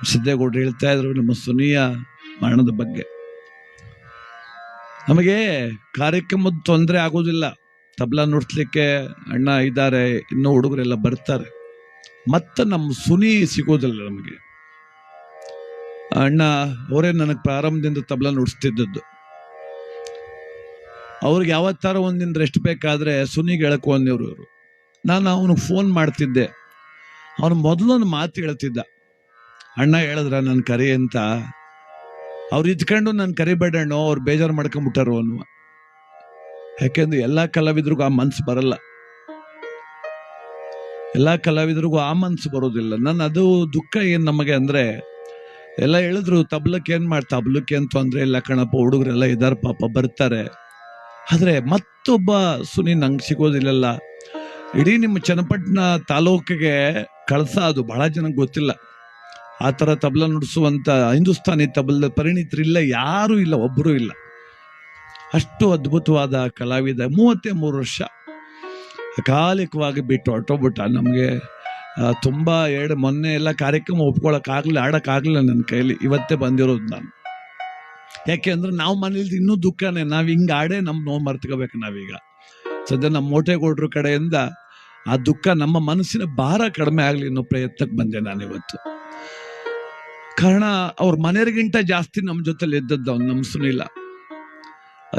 ಸಿದ್ದೇಗೌಡರು ಹೇಳ್ತಾ ಇದ್ರು ನಮ್ಮ ಸುನಿಯ ಮರಣದ ಬಗ್ಗೆ. ನಮಗೆ ಕಾರ್ಯಕ್ರಮದ ತೊಂದರೆ ಆಗೋದಿಲ್ಲ, ತಬ್ಲಾ ನುಡಿಸ್ಲಿಕ್ಕೆ ಅಣ್ಣ ಇದ್ದಾರೆ, ಇನ್ನೂ ಹುಡುಗರೆಲ್ಲ ಬರ್ತಾರೆ. ಮತ್ತೆ ನಮ್ಮ ಸುನಿ ಸಿಗೋದಿಲ್ಲ ನಮಗೆ. ಅಣ್ಣ ಅವರೇ ನನಗೆ ಪ್ರಾರಂಭದಿಂದ ತಬ್ಲಾ ನುಡಿಸ್ತಿದ್ದದ್ದು. ಅವ್ರಿಗೆ ಯಾವತ್ತಾರ ಒಂದಿನ ರೆಸ್ಟ್ ಬೇಕಾದ್ರೆ ಸುನಿಗೆ ಹೇಳಕ್ ಒಂದಿವ್ರು ಇವರು. ನಾನು ಅವನಿಗೆ ಫೋನ್ ಮಾಡ್ತಿದ್ದೆ. ಅವನು ಮೊದಲೊಂದು ಮಾತು ಹೇಳ್ತಿದ್ದ, ಅಣ್ಣ ಹೇಳಿದ್ರ ನನ್ನ ಕರಿ ಅಂತ. ಅವ್ರು ಇದ್ಕೊಂಡು ನನ್ನ ಕರಿಬೇಡಣ್ಣು, ಅವ್ರು ಬೇಜಾರು ಮಾಡ್ಕೊಂಡ್ಬಿಟ್ಟಾರು ಅನ್ನುವ. ಯಾಕೆಂದ್ರೆ ಎಲ್ಲಾ ಕಲಾವಿದ್ರಿಗೂ ಆ ಮನ್ಸು ಬರಲ್ಲ, ಎಲ್ಲಾ ಕಲಾವಿದ್ರಿಗೂ ಆ ಮನ್ಸು ಬರೋದಿಲ್ಲ. ನನ್ನ ಅದು ದುಃಖ ಏನ್ ನಮಗೆ ಅಂದ್ರೆ, ಎಲ್ಲ ಹೇಳಿದ್ರು ತಬ್ಲಕ್ಕೆ ಏನ್ ತಬ್ಲಕ್ಕೆ ಏನ್ ತೊಂದ್ರೆ ಇಲ್ಲ ಕಣಪ್ಪ, ಹುಡುಗರೆಲ್ಲ ಇದಾರ ಪಾಪ ಬರ್ತಾರೆ. ಆದ್ರೆ ಮತ್ತೊಬ್ಬ ಸುನಿ ನಂಗೆ ಸಿಗೋದಿಲ್ಲಲ್ಲ. ಇಡೀ ನಿಮ್ಮ ಚನ್ನಪಟ್ಟಣ ತಾಲೂಕಿಗೆ ಕಳಸ, ಅದು ಬಹಳ ಜನಕ್ಕೆ ಗೊತ್ತಿಲ್ಲ. ಆ ಥರ ತಬ್ಲ ನುಡಿಸುವಂತ ಹಿಂದೂಸ್ತಾನಿ ತಬಲ ಪರಿಣಿತರಿಲ್ಲ, ಯಾರೂ ಇಲ್ಲ, ಒಬ್ಬರೂ ಇಲ್ಲ. ಅಷ್ಟು ಅದ್ಭುತವಾದ ಕಲಾವಿದ. 33 ವರ್ಷ ಅಕಾಲಿಕವಾಗಿ ಬಿಟ್ಟು ಹೊರಟೋಗ್ಬಿಟ್ಟ. ನಮಗೆ ತುಂಬಾ ಮೊನ್ನೆ ಎಲ್ಲ ಕಾರ್ಯಕ್ರಮ ಒಪ್ಕೊಳಕ್ಕಾಗ್ಲಿಲ್ಲ, ಆಡಕ್ಕಾಗ್ಲಿಲ್ಲ ನನ್ನ ಕೈಲಿ. ಇವತ್ತೇ ಬಂದಿರೋದು ನಾನು. ಯಾಕೆ ಅಂದ್ರೆ ನಾವು ಮನೇಲಿ ಇನ್ನೂ ದುಃಖನೇ, ನಾವ್ ಹಿಂಗ ಆಡೇ ನಮ್ ನೋವು ಮರ್ತ್ಕೋಬೇಕು. ನಾವೀಗ ಸದ್ಯ ನಮ್ಮ ಮೋಟೇಗೌಡ್ರ ಕಡೆಯಿಂದ ಆ ದುಃಖ, ನಮ್ಮ ಮನಸ್ಸಿನ ಭಾರ ಕಡಿಮೆ ಆಗ್ಲಿ ಅನ್ನೋ ಪ್ರಯತ್ನಕ್ಕೆ ಬಂದೆ ನಾನಿವತ್ತು. ಕಾರಣ ಅವ್ರ ಮನೆಯರಿಗಿಂತ ಜಾಸ್ತಿ ನಮ್ಮ ಜೊತೆಲಿ ಇದ್ದದ್ದು ಅವ್ನು, ನಮ್ಮ ಸುನಿಲ.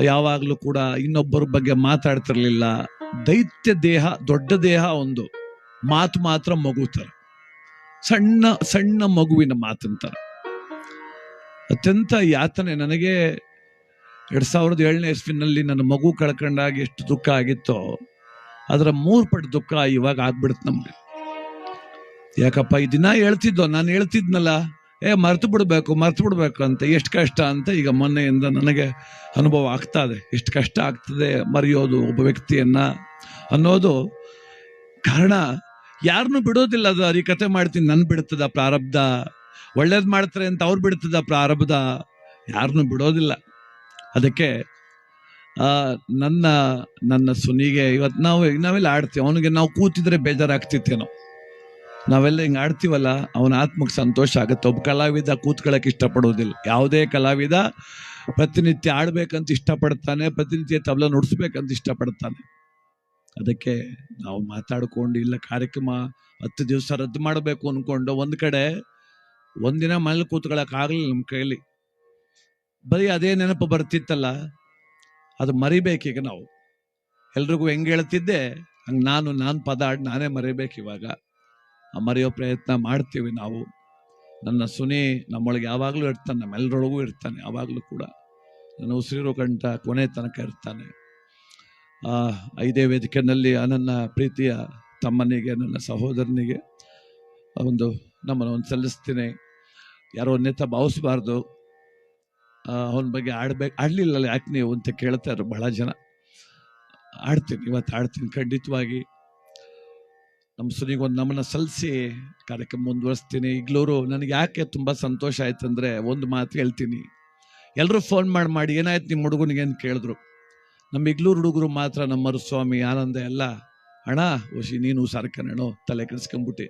ಯಾವಾಗ್ಲೂ ಕೂಡ ಇನ್ನೊಬ್ಬರ ಬಗ್ಗೆ ಮಾತಾಡ್ತಿರ್ಲಿಲ್ಲ. ದೈತ್ಯ ದೇಹ, ದೊಡ್ಡ ದೇಹ, ಒಂದು ಮಾತು ಮಾತ್ರ ಮಗು ತರ, ಸಣ್ಣ ಸಣ್ಣ ಮಗುವಿನ ಮಾತಂತರ. ಅತ್ಯಂತ ಯಾತನೆ ನನಗೆ. 2007ನೇ ಇಸ್ವಿನಲ್ಲಿ ನನ್ನ ಮಗು ಕಳ್ಕೊಂಡಾಗ ಎಷ್ಟು ದುಃಖ ಆಗಿತ್ತೋ, ಅದರ 3 ಪಟ್ಟು ದುಃಖ ಇವಾಗ ಆಗ್ಬಿಡುತ್ತೆ ನಮ್ಗೆ. ಯಾಕಪ್ಪ, ಈ ದಿನ ಹೇಳ್ತಿದ್ದೋ, ನಾನು ಹೇಳ್ತಿದ್ನಲ್ಲ, ಮರ್ತು ಬಿಡ್ಬೇಕು ಅಂತ. ಎಷ್ಟು ಕಷ್ಟ ಅಂತ ಈಗ ಮೊನ್ನೆಯಿಂದ ನನಗೆ ಅನುಭವ ಆಗ್ತಾ ಇದೆ. ಎಷ್ಟು ಕಷ್ಟ ಆಗ್ತದೆ ಮರೆಯೋದು ಒಬ್ಬ ವ್ಯಕ್ತಿಯನ್ನ ಅನ್ನೋದು. ಕಾರಣ ಯಾರನ್ನು ಬಿಡೋದಿಲ್ಲ. ಅದು ಹರಿಕತೆ ಮಾಡ್ತೀನಿ, ನನ್ ಬಿಡ್ತದ ಪ್ರಾರಬ್ಧ. ಒಳ್ಳೇದ್ ಮಾಡ್ತಾರೆ ಅಂತ ಅವ್ರು ಬಿಡ್ತದ ಪ್ರಾರಬ್ಧ, ಯಾರನ್ನು ಬಿಡೋದಿಲ್ಲ. ಅದಕ್ಕೆ ನನ್ನ ಸುನಿಗೆ ಇವತ್ತು ನಾವೆಲ್ಲ ಆಡ್ತೀವಿ. ಅವನಿಗೆ ನಾವು ಕೂತಿದ್ರೆ ಬೇಜಾರಾಗ್ತಿತ್ತೇನೋ, ನಾವೆಲ್ಲ ಹಿಂಗೆ ಆಡ್ತೀವಲ್ಲ, ಅವನ ಆತ್ಮಕ್ಕೆ ಸಂತೋಷ ಆಗುತ್ತೆ. ಒಬ್ಬ ಕಲಾವಿದ ಕೂತ್ಕೊಳ್ಳೋಕೆ ಇಷ್ಟಪಡೋದಿಲ್ಲ. ಯಾವುದೇ ಕಲಾವಿದ ಪ್ರತಿನಿತ್ಯ ಆಡ್ಬೇಕಂತ ಇಷ್ಟಪಡ್ತಾನೆ, ಪ್ರತಿನಿತ್ಯ ತಬಲ ನುಡಿಸ್ಬೇಕಂತ ಇಷ್ಟಪಡ್ತಾನೆ. ಅದಕ್ಕೆ ನಾವು ಮಾತಾಡ್ಕೊಂಡು, ಇಲ್ಲ ಕಾರ್ಯಕ್ರಮ 10 ದಿವಸ ರದ್ದು ಮಾಡಬೇಕು ಅನ್ಕೊಂಡು ಒಂದ್ ಕಡೆ ಒಂದಿನ ಮನೇಲಿ ಕೂತ್ಕೊಳ್ಳೋಕೆ ಆಗ್ಲಿಲ್ಲ ನಮ್ಮ ಕೈಲಿ. ಬರೀ ಅದೇ ನೆನಪು ಬರ್ತಿತ್ತಲ್ಲ, ಅದು ಮರಿಬೇಕೀಗ ನಾವು. ಎಲ್ರಿಗೂ ಹೆಂಗ್ ಹೇಳ್ತಿದ್ದೆ ಹಂಗೆ ನಾನು ಪದ ಆಡಿ ನಾನೇ ಮರಿಬೇಕು. ಇವಾಗ ಮರೆಯೋ ಪ್ರಯತ್ನ ಮಾಡ್ತೀವಿ ನಾವು. ನನ್ನ ಸುನಿ ನಮ್ಮೊಳಗೆ ಯಾವಾಗಲೂ ಇರ್ತಾನೆ, ನಮ್ಮೆಲ್ಲರೊಳಗೂ ಇರ್ತಾನೆ. ಯಾವಾಗಲೂ ಕೂಡ ನನ್ನ ಉಸಿರು ಕಂಠ ಕೊನೆ ತನಕ ಇರ್ತಾನೆ. ಇದೇ ವೇದಿಕೆಯಲ್ಲಿ ನನ್ನ ಪ್ರೀತಿಯ ತಮ್ಮನಿಗೆ, ನನ್ನ ಸಹೋದರನಿಗೆ ನಮ್ಮನ್ನು ಸಲ್ಲಿಸ್ತೀನಿ. ಯಾರೋ ಅನ್ಯತಾ ಭಾವಿಸಬಾರ್ದು. ಅವನ ಬಗ್ಗೆ ಆಡ್ಲಿಲ್ಲ ಯಾಕೆ ನೀವು ಅಂತ ಕೇಳ್ತಾರೆ ಬಹಳ ಜನ. ಆಡ್ತೀನಿ, ಇವತ್ತು ಆಡ್ತೀನಿ ಖಂಡಿತವಾಗಿ. ನಮ್ಮ ಸುನಿಗೊಂದು ನಮ್ಮನ್ನ ಸಲ್ಲಿಸಿ ಕಾರ್ಯಕ್ರಮ ಮುಂದುವರಿಸ್ತೀನಿ. ಈಗ್ಲೂರು ನನಗೆ ಯಾಕೆ ತುಂಬಾ ಸಂತೋಷ ಆಯ್ತಂದ್ರೆ, ಒಂದು ಮಾತು ಹೇಳ್ತೀನಿ. ಎಲ್ಲರೂ ಫೋನ್ ಮಾಡಿ ಏನಾಯ್ತು ನಿಮ್ಮ ಹುಡುಗನಿಗೆ ಅಂತ ಕೇಳಿದ್ರು. ನಮ್ಮ ಇಗ್ಲೂರು ಹುಡುಗರು ಮಾತ್ರ, ನಮ್ಮ ಮರುಸ್ವಾಮಿ, ಆನಂದ ಎಲ್ಲ, ಅಣ್ಣ ಓಶಿ ನೀನು ಹುಷಾರ್ಕಣೋ, ತಲೆ ಕೆಡಿಸ್ಕೊಂಡ್ಬಿಟ್ಟು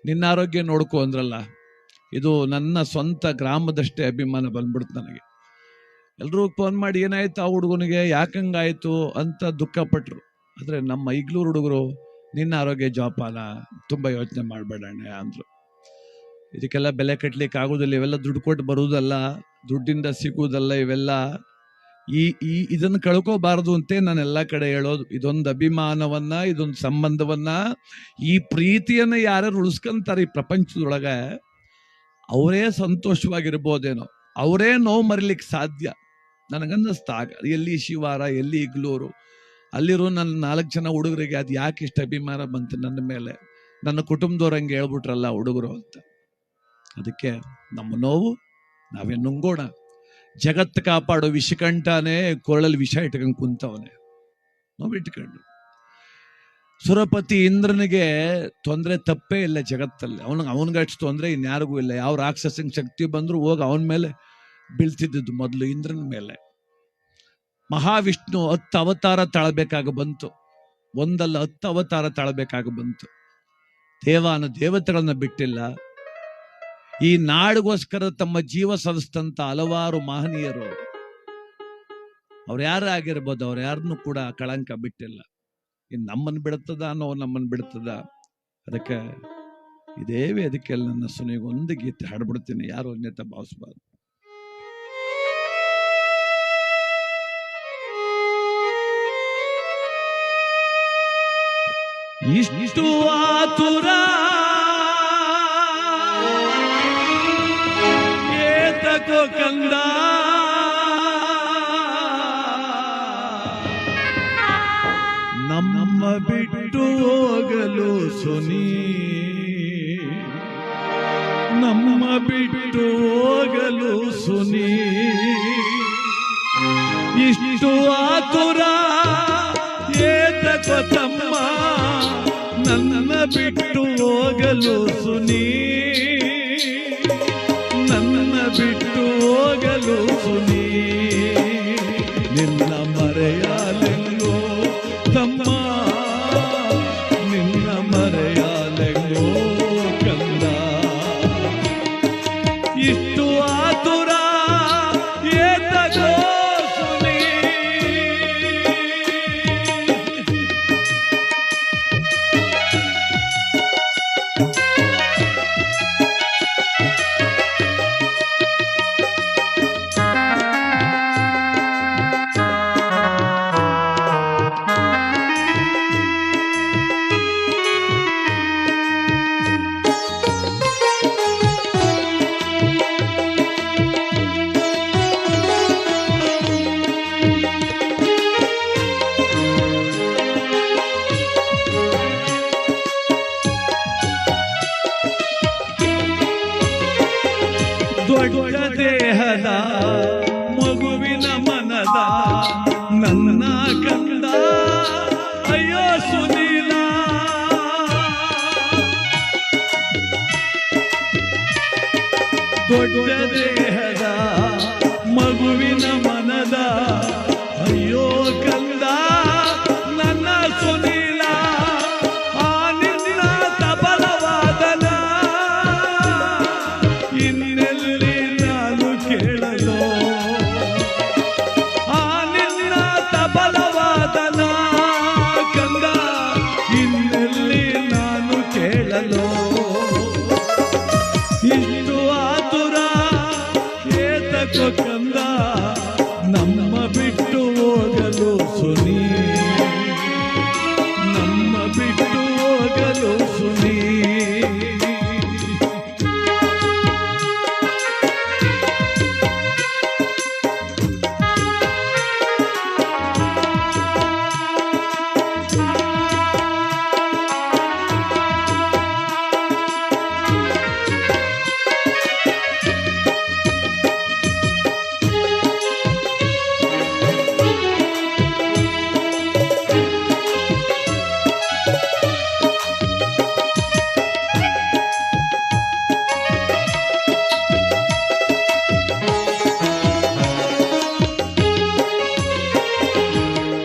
ನಿನ್ನ ಆರೋಗ್ಯ ನೋಡ್ಕೊ ಅಂದ್ರಲ್ಲ. ಇದು ನನ್ನ ಸ್ವಂತ ಗ್ರಾಮದಷ್ಟೇ ಅಭಿಮಾನ ಬಂದ್ಬಿಡ್ತು ನನಗೆ. ಎಲ್ರೂ ಫೋನ್ ಮಾಡಿ ಏನಾಯ್ತು ಆ ಹುಡುಗನಿಗೆ, ಯಾಕಂಗಾಯ್ತು ಅಂತ ದುಃಖಪಟ್ರು. ಆದ್ರೆ ನಮ್ಮ ಇಗ್ಲೂರು ಹುಡುಗರು, ನಿನ್ನ ಆರೋಗ್ಯ ಜೋಪಾನ, ತುಂಬಾ ಯೋಚನೆ ಮಾಡಬೇಡ ಅಣ್ಣ ಅಂದ್ರು. ಇದಕ್ಕೆಲ್ಲ ಬೆಲೆ ಕಟ್ಲಿಕ್ಕೆ ಆಗುದಿಲ್ಲ. ಇವೆಲ್ಲ ದುಡ್ಡು ಕೊಟ್ಟು ಬರುವುದಲ್ಲ, ದುಡ್ಡಿಂದ ಸಿಗುವುದಲ್ಲ. ಇವೆಲ್ಲ ಇದನ್ನು ಕಳ್ಕೋಬಾರದು ಅಂತ ನಾನು ಎಲ್ಲ ಕಡೆ ಹೇಳೋದು. ಇದೊಂದು ಅಭಿಮಾನವನ್ನ, ಇದೊಂದು ಸಂಬಂಧವನ್ನ, ಈ ಪ್ರೀತಿಯನ್ನ ಯಾರ್ಯಾರು ಉಳಿಸ್ಕೊಂತಾರೆ ಈ ಪ್ರಪಂಚದೊಳಗೆ, ಅವರೇ ಸಂತೋಷವಾಗಿರ್ಬೋದೇನೋ, ಅವರೇ ನೋವು ಮರಿಲಿಕ್ಕೆ ಸಾಧ್ಯ ನನಗನ್ನಿಸ್ತಾಗ. ಎಲ್ಲಿ ಶಿವಾರ, ಎಲ್ಲಿ ಇಗ್ಲೂರು, ಅಲ್ಲಿರೋ ನನ್ನ 4 ಜನ ಹುಡುಗರಿಗೆ ಅದು ಯಾಕೆ ಇಷ್ಟ ಅಭಿಮಾನ ಬಂತು ನನ್ನ ಮೇಲೆ, ನನ್ನ ಕುಟುಂಬದವ್ರಂಗೆ ಹೇಳ್ಬಿಟ್ರಲ್ಲ ಹುಡುಗರು ಅಂತ. ಅದಕ್ಕೆ ನಮ್ಮ ನೋವು ನಾವೇ ನುಂಗೋಣ. ಜಗತ್ತು ಕಾಪಾಡೋ ವಿಷಕಂಠನೇ ಕೊರಳಲ್ಲಿ ವಿಷ ಇಟ್ಕೊಂಡು ಕುಂತವನೆ, ನೋವು ಇಟ್ಕೊಂಡು. ಸುರಪತಿ ಇಂದ್ರನಿಗೆ ತೊಂದರೆ ತಪ್ಪೇ ಇಲ್ಲ ಜಗತ್ತಲ್ಲಿ. ಅವನಿಗಷ್ಟು ತೊಂದರೆ ಇನ್ಯಾರಿಗೂ ಇಲ್ಲ. ಯಾವ ರಾಕ್ಷಸಂಗ್ ಶಕ್ತಿ ಬಂದ್ರು ಹೋಗಿ ಅವನ ಮೇಲೆ ಬೀಳ್ತಿದ್ದು ಮೊದಲು, ಇಂದ್ರನ ಮೇಲೆ. ಮಹಾವಿಷ್ಣು 10 ಅವತಾರ ತಾಳಬೇಕಾಗ ಬಂತು, ಒಂದಲ್ಲ 10 ಅವತಾರ ತಾಳಬೇಕಾಗ ಬಂತು. ದೇವತೆಗಳನ್ನ ಬಿಟ್ಟಿಲ್ಲ. ಈ ನಾಡಿಗೋಸ್ಕರ ತಮ್ಮ ಜೀವ ಸಲ್ಲಿಸಿದಂತ ಹಲವಾರು ಮಹನೀಯರು, ಅವ್ರು ಯಾರೇ ಆಗಿರ್ಬೋದು, ಅವ್ರು ಯಾರನ್ನು ಕೂಡ ಕಳಂಕ ಬಿಟ್ಟಿಲ್ಲ. ಇನ್ನು ನಮ್ಮನ್ನು ಬಿಡುತ್ತದ ಅನ್ನೋ ನಮ್ಮನ್ನು ಬಿಡುತ್ತದ. ಅದಕ್ಕೆ ಇದೇ ವೇದಿಕೆಯಲ್ಲಿ ನನ್ನ ಸುನಿಗೆ ಒಂದು ಗೀತೆ ಹಾಡ್ಬಿಡ್ತೀನಿ, ಯಾರು ಅನ್ಯತಾ ಭಾವಿಸಬಾರ್ದು. ಇಷ್ಟು ಆತುರ ಏತಕೋ ಕಂದ, ನಮ್ಮ ಬಿಟ್ಟು ಹೋಗಲು ಸುನಿ, ನಮ್ಮ ಬಿಟ್ಟು ಹೋಗಲು ಸುನಿ. ಇಷ್ಟು ಆತುರ ಏತಕೋ ತಮ್ಮ, ನನ್ನ ಬಿಟ್ಟು ಹೋಗಲು ಸುನಿ, ನನ್ನ ಬಿಟ್ಟು ಹೋಗಲು ಸುನಿ. ನಿನ್ನ ಮರೆಯಾಲೆಂಗೋ ತಮ್ಮ, ನಿನ್ನ ಮರೆಯಾಲೆಂಗೋ ಕಂದ. ಇಷ್ಟು ಆತುರ ಏತಕೋ ಸುನಿ. ದೊಡ್ಡ ದೇಹದ ಮಗುವಿನ ಮನದ ನನ್ನ ಕಂದ, ಅಯ್ಯೋ ಸುನೀಲ. ದೊಡ್ಡ ದೇಹದ ಮಗುವಿನ ಮನದ ಅಯ್ಯೋ ಕಂದ ನನ್ನ ಸುನೀಲ. ಆ ನಿನ್ನ ತಬಲವಾದನ ಇನ್ನೆಲ್ಲಿ ನಾನು ಕೇಳಲು, ಆ ನಿನ್ನ ತಬಲವಾದನ ಕಂದ ಇನ್ನೆಲ್ಲಿ ನಾನು ಕೇಳಲು. ಇಷ್ಟು ಆತುರ ಏತಕೋ ಕಂದ, ನಮ್ಮ ಬಿಟ್ಟು ಹೋಗಲು ಸುನಿ, ನಮ್ಮ ಬಿಟ್ಟು ಹೋಗಲು ಸುನಿ.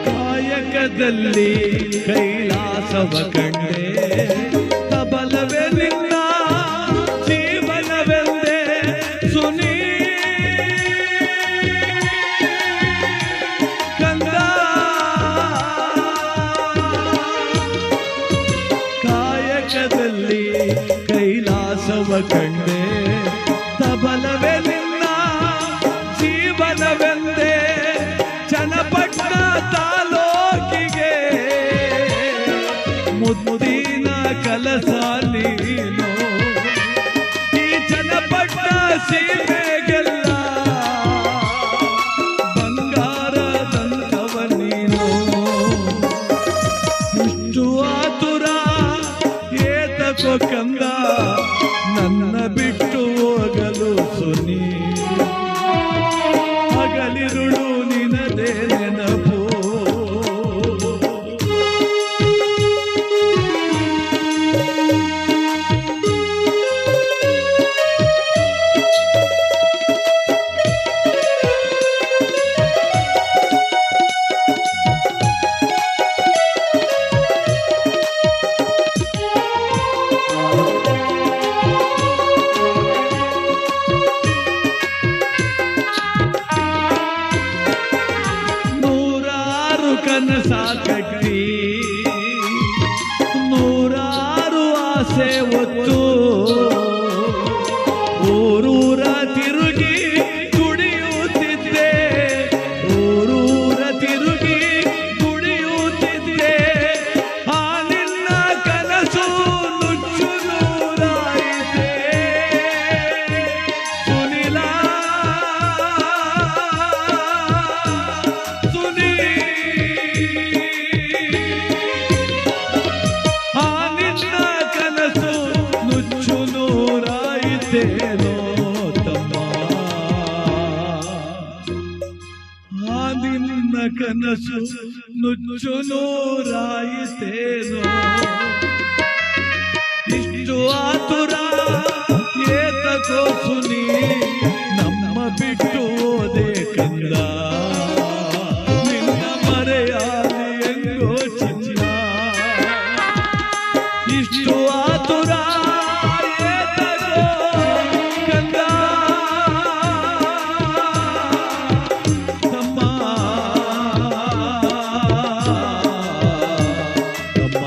ಕಾಯಕದಲ್ಲಿ ಕೈಲಾಸವ ಕಂಡೆ, ತಬಲವೇ ನಿನ್ನ ಜೀವನವೆಂದೇ ಸುನಿ ಕಂದ. ಕಾಯಕದಲ್ಲಿ ಕೈಲಾಸವ ಕಂಡೆ, ತಬಲವೇ ನಿನ್ನ ಜೀವನವೆಂದೇ ಚನ್ನಪಟ್ಟಣ ತಾಲೂಕಿಗೆ ಮುದ್ದಿನ ಕಲಸ ನೀನು. ಈ ಚನ್ನಪಟ್ಟಣ ಸೀಮೆಗೆಲ್ಲ ಬಂಗಾರದಂತವ ನೀನು. ಇಷ್ಟು ಆತುರ ಏತಕೋ ಕಂದ, ನನ್ನ ಬಿಟ್ಟು ಹೋಗಲು ಸುನಿ. ಹಗಲಿರುಳು ನಿನದೇ ನೆನಪು, ರಾಯಿತೇನೋ ತಮ್ಮ ಆ ನಿನ್ನ ಕನಸು ನುಚ್ಚು ನೂರಾಯಿತೇನೋ ಇಷ್ಟು ಆತುರ ಏತಕೋ ಸುನಿ ನಮ್ಮ ಬಿಟ್ಟು ಓದೆ ಕಂದ ನಿನ್ನ ಮರೆಯಾದೆ ಎಂಗೋ ಚಿನ್ನ ಇಷ್ಟು ಆತುರ